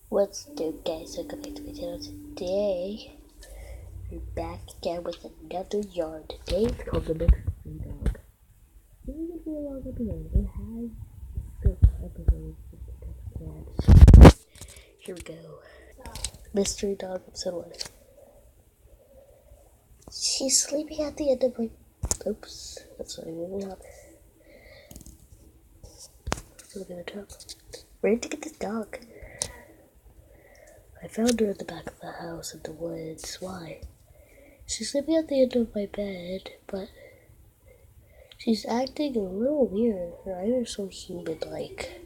What's good, guys? Welcome back to my channel. Today we're back again with another yarn. Today it's called the Mystery Dog. This is gonna be a long episode. It has 6 episodes of Cats. Here we go. Mystery Dog episode 1. She's sleeping at the end of my. Oops, that's not even up. Still gonna talk. Where did you get this dog? I found her at the back of the house in the woods. Why? She's sleeping at the end of my bed, but she's acting a little weird. Her eyes are so human-like.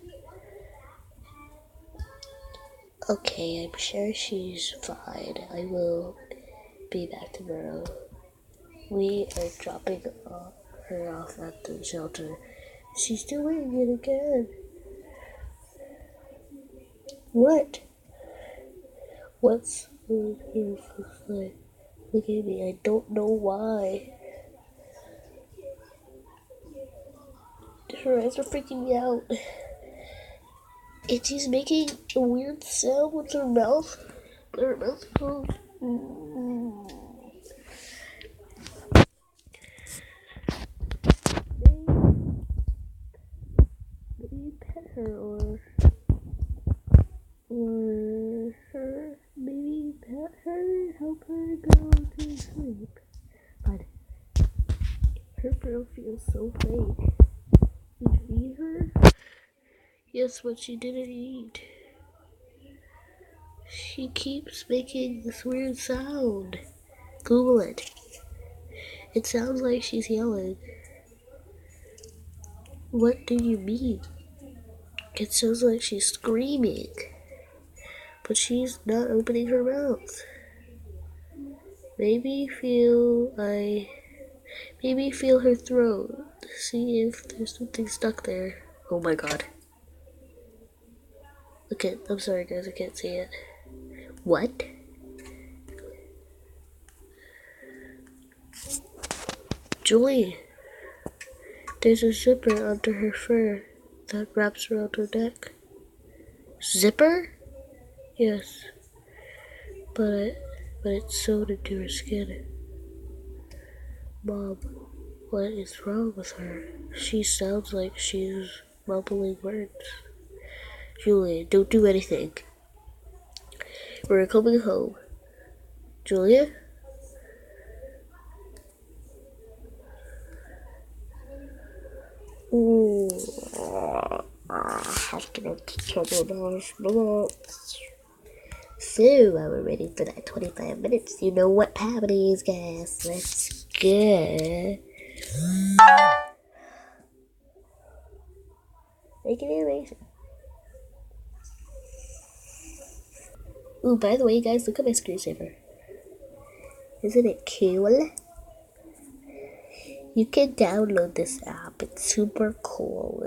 Okay, I'm sure she's fine. I will be back tomorrow. We are dropping her off at the shelter. She's doing it again. What? What's her first line? Look at me, I don't know why. Her eyes are freaking me out. And she's making a weird sound with her mouth. Her mouth goes. Maybe pet her or her. Maybe pet her, help her go to sleep. But her fur feels so fake. We feed her. Yes, but she didn't eat. She keeps making this weird sound. Google it. It sounds like she's yelling. What do you mean? It sounds like she's screaming. But she's not opening her mouth. Maybe feel her throat. See if there's something stuck there. Oh my god. I'm sorry guys, I can't see it. What? Julie, there's a zipper under her fur that wraps around her neck. Zipper? Yes. But it's sewed into her skin. Mom, what is wrong with her? She sounds like she's mumbling words. Julia, don't do anything. We're coming home. Julia? Ooh. Have to make trouble. So, while we're waiting for that 25 minutes, you know what time it is, guys. Let's go. Make an animation. Ooh, by the way, guys, look at my screensaver. Isn't it cool? You can download this app. It's super cool.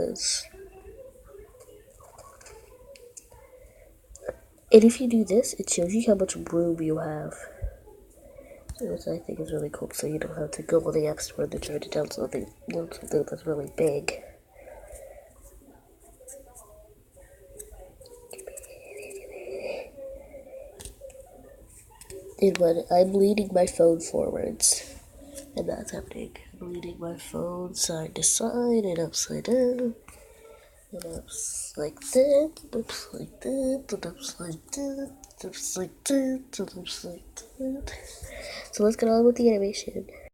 And if you do this, it shows you how much room you have. Which I think is really cool, so you don't have to go on the App Store to try to download something that's really big. And when I'm leaning my phone forwards, and that's happening. I'm leaning my phone side to side and upside down. And ups like that, and ups like that, and ups like that, and ups like that, and ups like that. So let's get on with the animation.